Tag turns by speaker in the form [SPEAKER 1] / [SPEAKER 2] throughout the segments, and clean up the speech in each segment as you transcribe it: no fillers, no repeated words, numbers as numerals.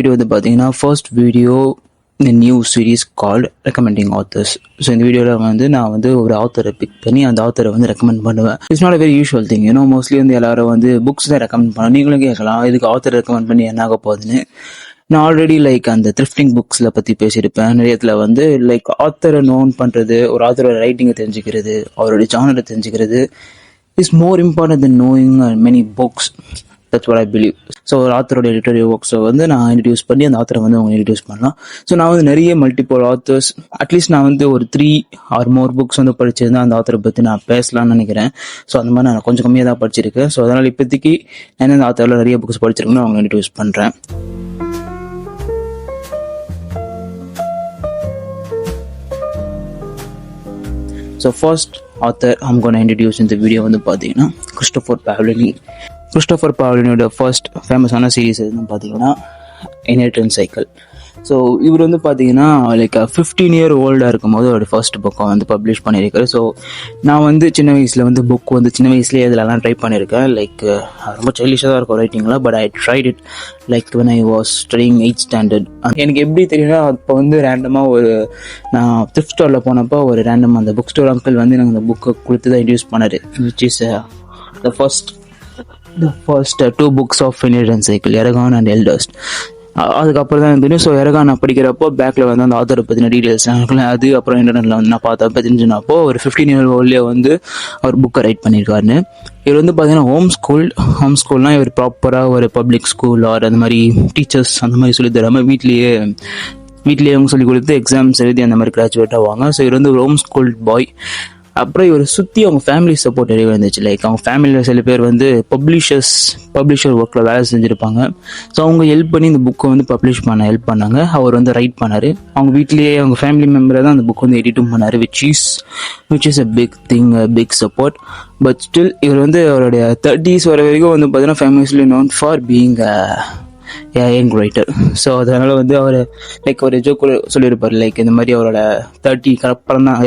[SPEAKER 1] Video வந்து பார்த்தீங்கன்னா first video இந்த new series called recommending authors. So இந்த வீடியோவில் வந்து நான் வந்து ஒரு ஆத்தரை பிக் பண்ணி அந்த ஆத்தரை வந்து ரெக்கமெண்ட் பண்ணுவேன். It's not a very usual thing. Mostly வந்து எல்லாரும் வந்து புக்ஸ் தான் ரெக்கமெண்ட் பண்ணுவோம். நீங்களும் கேட்கலாம் இதுக்கு ஆத்தர் ரெக்கமெண்ட் பண்ணி என்ன ஆக போகுதுன்னு. நான் ஆல்ரெடி அந்த த்ரிஃப்டிங் புக்ஸில் பற்றி பேசியிருப்பேன். நிறையத்தில் வந்து ஆத்தரை நோன் பண்ணுறது, ஒரு ஆத்தரோட ரைட்டிங்கை தெரிஞ்சுக்கிறது, அவருடைய ஜானரை தெரிஞ்சுக்கிறது is more important then knowing many books. That's what I believe. So ஒரு ஆத்தரோட எடிட்டோரியல் ஒர்க்ஸை வந்து நான் இன்ட்ரடியூஸ் பண்ணி அந்த ஆத்தரை வந்து அவங்க இன்ட்ரடியூஸ் பண்ணலாம். ஸோ நான் வந்து நிறைய மல்டிபிள் ஆத்தர்ஸ், அட்லீஸ்ட் நான் வந்து ஒரு 3 or more புக்ஸ் வந்து படிச்சிருந்தேன். அந்த ஆத்தரை பற்றி நான் பேசலாம்னு நினைக்கிறேன். ஸோ அந்த மாதிரி நான் கொஞ்சம் கம்மியாக தான் படிச்சிருக்கேன். ஸோ அதனால் இப்போதைக்கு நான் இந்த ஆத்தரில் நிறைய புக்ஸ் படிச்சிருக்கேன்னு அவங்க இன்ட்ரடியூஸ் பண்ணுறேன். So first author I'm going to introduce இந்த வீடியோ வந்து பார்த்தீங்கன்னா கிறிஸ்டோபர் பாவ்லினி. கிறிஸ்டோபர் பாவ்லினியோட ஃபர்ஸ்ட் ஃபேமஸான சீரீஸ் எதுன்னு பார்த்தீங்கன்னா இன்ஹெரிட்டன்ஸ் சைக்கிள். ஸோ இவர் வந்து பார்த்தீங்கன்னா 15 year ஓல்டாக இருக்கும் போது அவரோட ஃபர்ஸ்ட் புக்கை வந்து பப்ளிஷ் பண்ணியிருக்காரு. ஸோ நான் வந்து சின்ன வயசில் வந்து புக் வந்து சின்ன வயசுலேயே இதிலலாம் ட்ரை பண்ணியிருக்கேன். ரொம்ப சைல்டிஷாக தான் இருக்கும் ரைட்டிங்லாம். But I tried it when I was studying 8th standard. எனக்கு எப்படி தெரியும்னா அப்போ வந்து ரேண்டமாக நான் த்ரிஃப்ட் ஸ்டோரில் போனப்போ ஒரு ரேண்டம் அந்த புக் ஸ்டோர் அங்கிள் வந்து எனக்கு அந்த புக்கை கொடுத்து தான் இன்ட்ரடியூஸ் பண்ணார். Which is the first 2 books of Inheritance Cycle, Eragon and Eldest. அதுக்கப்புறம் தான் தெரியும். ஸோ எரகான் நான் படிக்கிறப்போ பேக்கில் வந்து அந்த ஆத்தரை பற்றின டீட்டெயில்ஸ் அது அப்புறம் இன்டர்நெட்டில் வந்து நான் பார்த்தப்ப தெரிஞ்சுனப்போ ஒரு 15 year ஓல்ட்லேயே வந்து அவர் புக்கை ரைட் பண்ணியிருக்காருன்னு. இவர் வந்து பார்த்தீங்கன்னா ஹோம் ஸ்கூல்னால் இவர் ப்ராப்பராக ஒரு பப்ளிக் ஸ்கூல் ஆர் அந்த மாதிரி டீச்சர்ஸ் அந்த மாதிரி சொல்லி தராமல் வீட்லேயே அவங்க சொல்லிக் கொடுத்து எக்ஸாம்ஸ் எழுதி அந்த மாதிரி கிராஜுவேட் ஆவாங்க. ஸோ இவர் வந்து ஒரு ஹோம் ஸ்கூல் பாய். அப்புறம் இவர் சுற்றி அவங்க ஃபேமிலி சப்போர்ட் நிறைய இருந்துச்சு. அவங்க ஃபேமிலியில் சில பேர் வந்து பப்ளிஷர் ஒர்க்கில் வேலை செஞ்சுருப்பாங்க. ஸோ அவங்க ஹெல்ப் பண்ணி இந்த புக்கை வந்து பப்ளிஷ் பண்ண ஹெல்ப் பண்ணாங்க. அவர் வந்து ரைட் பண்ணார். அவங்க வீட்லேயே அவங்க ஃபேமிலி மெம்பரை தான் அந்த புக் வந்து எடிட்டும் பண்ணார். Which is a big thing, big support. But still இவர் வந்து அவருடைய 30s வர வரைக்கும் வந்து பார்த்தீங்கன்னா famously known for being young writer. So அதனால் வந்து அவர் ஒரு ஜோக் சொல்லியிருப்பார். இந்த மாதிரி அவரோட 30க்கு அப்புறம் தான்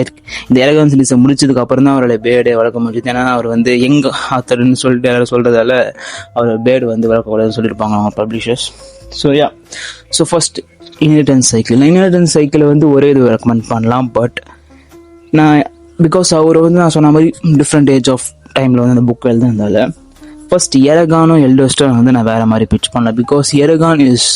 [SPEAKER 1] இந்த எலகன்ஸ் சீரீஸை முடிச்சதுக்கு அப்புறம் தான் அவரோட பேர்டே வளர்க்க முடியுது. ஏன்னா அவர் வந்து யங் ஆத்தர்னு சொல்லிட்டு எல்லாரும் சொல்கிறதால அவரோட பேர்டு வந்து வளர்க்கக்கூடாதுன்னு சொல்லியிருப்பாங்க அவங்க பப்ளிஷர்ஸ். ஸோ ஃபர்ஸ்ட் இன்ஹெரிட்டன்ஸ் சைக்கிளை வந்து ஒரே இது ரெக்கமெண்ட் பண்ணலாம். பட் நான் பிகாஸ் அவர் வந்து நான் சொன்ன மாதிரி டிஃப்ரெண்ட் ஏஜ் ஆஃப் டைமில் வந்து அந்த புக் எழுதுனதால ஃபர்ஸ்ட் எரகானும் எல்டர்ஸ்டும் வந்து நான் வேறு மாதிரி பிச் பண்ணல. Because Eragon is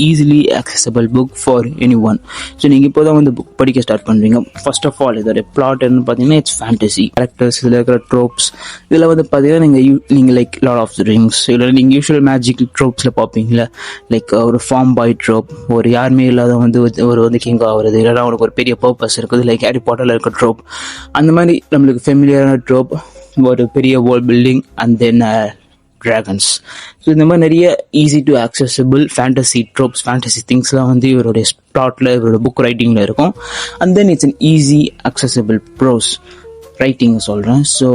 [SPEAKER 1] easily accessible book for any one. So நீங்கள் இப்போ தான் வந்து புக் படிக்க ஸ்டார்ட் பண்ணுவீங்க. ஃபர்ஸ்ட் ஆஃப் ஆல் இதோட பிளாட் என்ன பார்த்தீங்கன்னா இட்ஸ் ஃபேண்டசி கேரக்டர்ஸ், இதில் இருக்கிற ட்ரோப்ஸ். இதில் வந்து பார்த்தீங்கன்னா நீங்கள் லார்ட் ஆஃப் தி ரிங்ஸ் இல்லை நீங்கள் யூஷுவல் மேஜிக் ட்ரோப்ஸில் பார்ப்பீங்களா, ஒரு ஃபார்ம் பாய் ட்ரோப், ஒரு யாருமே இல்லாத வந்து ஒரு வந்து கிங் ஆகுறது, இல்லைனா அவனுக்கு ஒரு பெரிய பர்பஸ் இருக்குது, ஹாரி பாட்டரில் இருக்க ட்ரோப். அந்த மாதிரி நம்மளுக்கு ஃபெமிலியரான ட்ரோப், ஒரு பெரிய world building and then dragons. So இந்த மாதிரி நிறைய easy to accessible fantasy tropes, fantasy திங்ஸ்லாம் வந்து இவருடைய ஸ்ப்ளாட்டில் இவரோட புக் ரைட்டிங்கில் இருக்கும். And then it's an easy accessible prose writing சொல்கிறேன். So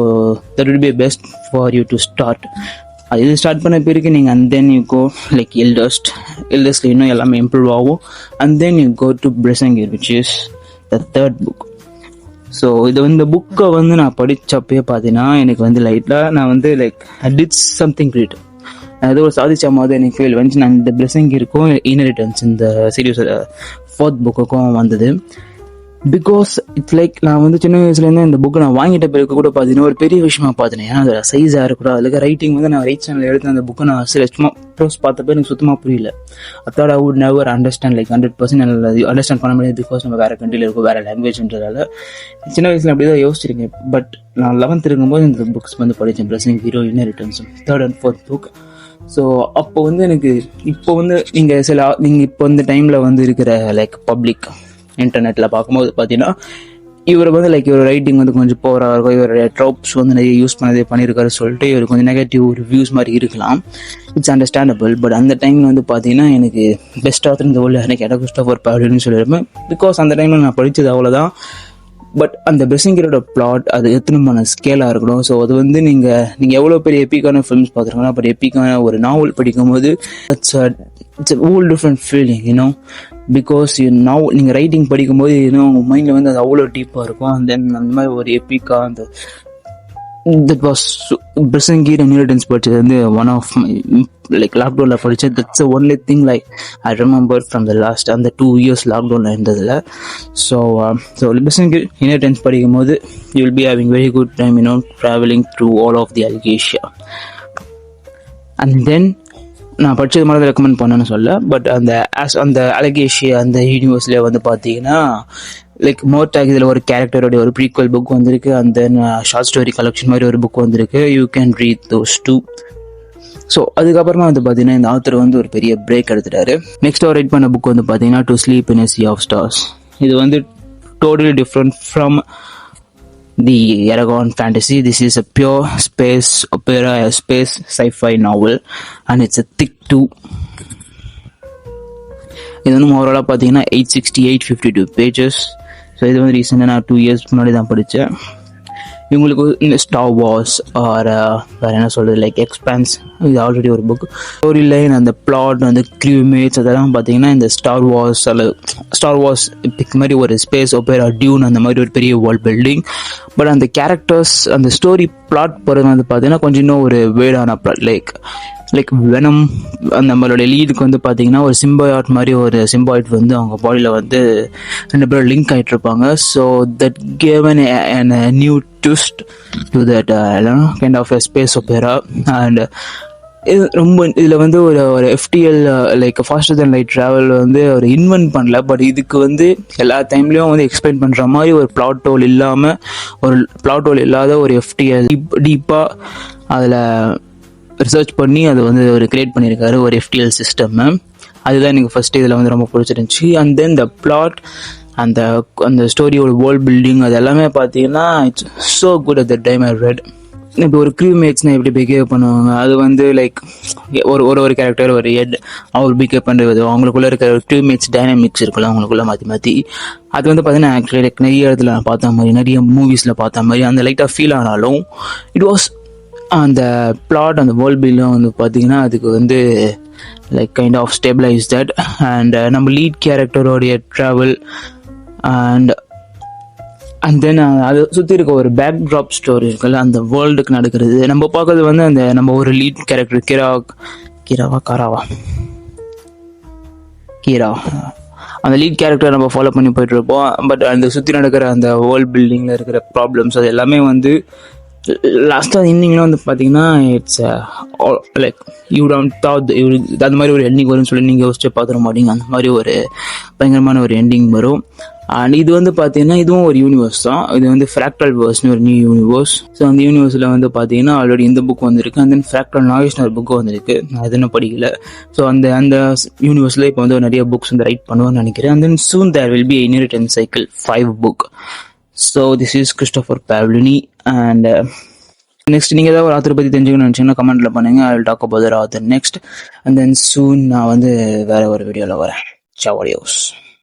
[SPEAKER 1] that will be best for you to start. இது ஸ்டார்ட் பண்ண பிறகு நீங்கள் அண்ட் தென் யூ கோ எல்டர்ஸ்ல இன்னும் எல்லாமே இம்ப்ரூவ் ஆகும். And then you go to Brisingr which is the 3rd book. So இது இந்த புக்கை வந்து நான் படித்தப்பே பார்த்தீங்கன்னா எனக்கு வந்து லைட்டாக நான் வந்து ஐ டிட் சம்திங் கிரேட், ஏதோ ஒரு சாதிச்ச மாதிரி எனக்கு ஃபீல் வந்துச்சு. நான் இந்த பிளெஸிங் இருக்கும் இன்ஹெரிட்டன்ஸ் இந்த சீரியஸ் 4th புக்குக்கும் வந்தது. பிகாஸ் இட்ஸ் நான் வந்து சின்ன வயசுலேருந்து இந்த புக்கை நான் வாங்கிட்ட பிறகு கூட பார்த்தீங்கன்னா ஒரு பெரிய விஷயமா பார்த்தேன். ஏன்னா அதோட சைஸாக இருக்கக்கூடாது, அதில் ரைட்டிங் வந்து நான் ரைட் சேனல் எடுத்து அந்த புக்கை நான் சும்மா ப்ரோஸ் பார்த்தப்ப எனக்கு சுத்தமாக புரியல. Thought I would never understand 100% understand பண்ண முடியாது. பிகாஸ் நம்ம வேறு கண்ட்ரியில் இருக்கும், வேறு லாங்குவேஜ்ன்றதால சின்ன வயசில் அப்படி தான் யோசிச்சிருக்கேன். பட் நான் 11th இருக்கும்போது இந்த புக்ஸ் வந்து படித்தேன், blessing hero, inheritance 3rd and 4th book. So அப்போ வந்து எனக்கு இப்போ வந்து நீங்கள் இப்போ இந்த டைமில் வந்து இருக்கிற பப்ளிக் இன்டர்நெட்டில் பார்க்கும்போது பார்த்தீங்கன்னா இவர் வந்து இவர் ரைட்டிங் வந்து கொஞ்சம் போராக இருக்கும், இவருடைய ட்ரோப்ஸ் வந்து நிறைய யூஸ் பண்ணியிருக்காரு சொல்லிட்டு இவர் கொஞ்சம் நெகட்டிவ் ரிவ்யூஸ் மாதிரி இருக்கலாம். It's understandable. பட் அந்த டைமில் வந்து பார்த்தீங்கன்னா எனக்கு பெஸ்ட் ஆத்தர் இந்த வேர்ல்டு எனக்கு கிறிஸ்டோபர் பாவ்லினின்னு சொல்லியிருப்பேன். பிகாஸ் அந்த டைமில் நான் படித்தது அவ்வளோதான். பட் அந்த பிரசங்கிரோட பிளாட் அது எத்தனை ஸ்கேலாக இருக்கணும். ஸோ அது வந்து நீங்கள் எவ்வளோ பெரிய எப்பிக்கான ஃபிலிம்ஸ் பார்த்துருக்கோன்னா, பட் எப்பிக்கான ஒரு நாவல் படிக்கும்போது it's a whole different feeling, because நீங்கள் ரைட்டிங் படிக்கும்போது உங்கள் மைண்டில் வந்து அது அவ்வளோ டீப்பாக இருக்கும். அண்ட் தென் அந்த மாதிரி ஒரு எப்பிக்காக அந்த that was Bressengir Inheritance படிச்சது வந்து one of my like லாக்டவுன்ல படிச்சது. that's the only thing like I remember from the last அந்த 2 years லாக்டவுன்ல இருந்ததுல. so Bressengir Inheritance படிக்கும் போது you will be having very good time, you know, traveling through all of the Algacia. and then நான் படிச்சது மாதிரி recommend பண்ணேன்னு சொல்ல, பட் அந்த அலகேஷியா அந்த யூனிவர்ஸ்ல வந்து பார்த்தீங்கன்னா லைக் மோர்டாக் இதில் ஒரு கேரக்டரோடைய ஒரு ப்ரீக்வல் புக் வந்திருக்கு. And then short story collection மாதிரி ஒரு புக் வந்திருக்கு. You can read those two. So அதுக்கப்புறமா வந்து பார்த்தீங்கன்னா இந்த ஆத்தர் வந்து ஒரு பெரிய பிரேக் எடுத்துட்டாரு. நெக்ஸ்ட் அவர் ரைட் பண்ண புக் வந்து பார்த்தீங்கன்னா to sleep in a sea of stars. இது வந்து totally different from the Eragon fantasy. This is a pure space opera, a space sci-fi novel, and it's a thick too. இது வந்து ஓவராலாக பார்த்தீங்கன்னா 852 pages. ஸோ இது வந்து ரீசெண்டாக நான் 2 years முன்னாடி தான் படித்தேன். இவங்களுக்கு இந்த ஸ்டார் வார்ஸ் ஆர் வேறு என்ன சொல்கிறது லைக் எக்ஸ்பான்ஸ், இது ஆல்ரெடி ஒரு புக். ஸ்டோரி லைன், அந்த பிளாட், அந்த க்ரூமேட்ஸ் அதெல்லாம் பார்த்தீங்கன்னா இந்த ஸ்டார் வார்ஸ் பிக் மாதிரி ஒரு ஸ்பேஸ் ஒப்பேரா டியூன் அந்த மாதிரி ஒரு பெரிய வேர்ல்ட் பில்டிங். பட் அந்த கேரக்டர்ஸ் அந்த ஸ்டோரி பிளாட் போகிறது வந்து பார்த்தீங்கன்னா கொஞ்சம் இன்னும் ஒரு வேர்டான பிளாட். லைக் வெனம் அந்த நம்மளுடைய லீடுக்கு வந்து பார்த்தீங்கன்னா ஒரு சிம்பாய்ட் மாதிரி ஒரு சிம்பாய்ட் வந்து அவங்க பாடியில் வந்து 2 பேரும் லிங்க் ஆகிட்டு இருப்பாங்க. So that gave an new twist to that kind of a space opera. And இது ரொம்ப இதில் வந்து ஒரு FTL like faster than light travel வந்து ஒரு இன்வென்ட் பண்ணல. பட் இதுக்கு வந்து எல்லா டைம்லேயும் வந்து எக்ஸ்பிளைன் பண்ணுற மாதிரி ஒரு பிளாட் ஹோல் இல்லாமல், ஒரு பிளாட் ஹோல் இல்லாத ஒரு FTL டீப்பாக அதில் ரிசர்ச் பண்ணி அதை வந்து ஒரு கிரியேட் பண்ணியிருக்காரு ஒரு FTL சிஸ்டம். அதுதான் எனக்கு ஃபர்ஸ்ட் இதில் வந்து ரொம்ப பிடிச்சிருந்துச்சி. அண்ட் தென் த பிளாட், அந்த ஸ்டோரியோட வேர்ல்ட் பில்டிங் அது எல்லாமே பார்த்தீங்கன்னா it's so good at the time I read. இப்போ ஒரு க்ரூமேட்ஸ்னால் எப்படி பிஹேவ் பண்ணுவாங்க, அது வந்து லைக் ஒரு கேரக்டர் ஒரு ஹெட் அவர் பிஹேவ் பண்ணுறது, அவங்களுக்குள்ளே இருக்கிற க்ரூமேட்ஸ் டைனாமிக்ஸ் இருக்குல்ல அவங்களுக்குள்ள மாற்றி அது வந்து பார்த்தீங்கன்னா ஆக்சுவலி லைக் நிறைய இடத்துல நான் பார்த்த மாதிரி, நிறைய மூவிஸில் பார்த்த மாதிரி அந்த லைட்டாக ஃபீல் ஆனாலும் இட் வாஸ் அந்த பிளாட் அந்த வேர்ல்ட் பில்டும் வந்து பார்த்தீங்கன்னா அதுக்கு வந்து like kind of stabilise that. And நம்ம லீட் கேரக்டரோடைய ட்ராவல் அண்ட் தென் அதை சுற்றி இருக்க ஒரு பேக் ட்ராப் ஸ்டோரி இருக்குல்ல அந்த வேர்ல்டுக்கு நடக்கிறது நம்ம பார்க்கறது வந்து அந்த நம்ம ஒரு லீட் கேரக்டர் கீரா அந்த லீட் கேரக்டர் நம்ம ஃபாலோ பண்ணி போயிட்டு இருப்போம். பட் அந்த சுற்றி நடக்கிற அந்த வேர்ல்ட் பில்டிங்கில் இருக்கிற ப்ராப்ளம்ஸ் அது எல்லாமே வந்து லாஸ்ட்டாக இன்னிங்லாம் வந்து பார்த்தீங்கன்னா it's like you don't thought அந்த மாதிரி ஒரு எண்டிங் வரும்னு சொல்லி நீங்கள் யோசிச்சு பார்த்துட மாட்டீங்க. அந்த மாதிரி ஒரு பயங்கரமான ஒரு எண்டிங் வரும். அண்ட் இது வந்து பார்த்தீங்கன்னா இதுவும் ஒரு யூனிவர்ஸ் தான். இது வந்து ஃப்ராக்டல் வேர்ஸ்னு ஒரு நியூ யூனிவர்ஸ். ஸோ அந்த யூனிவர்ஸில் வந்து பார்த்தீங்கன்னா ஆல்ரெடி இந்த புக் வந்திருக்கு. அண்ட் தென் ஃப்ராக்டல் நாய்ஸ்னு ஒரு புக்கு வந்திருக்கு. நான் எதுவும் படிக்கல. ஸோ அந்த யூனிவர்ஸில் இப்போ வந்து நிறைய புக்ஸ் வந்து ரைட் பண்ணுவேன்னு நினைக்கிறேன். And then soon there will be Inheritance Cycle 5 book. So this is Christopher Pavlini. And next நீங்கள் ஏதாவது ஒரு ஆத்தரை பற்றி தெரிஞ்சுக்கணும்னு நினச்சிங்கன்னா கமெண்ட்டில் பண்ணுங்க. I will talk about that author next. And then soon நான் வந்து வேறு ஒரு வீடியோவில் வரேன். Ciao, adios.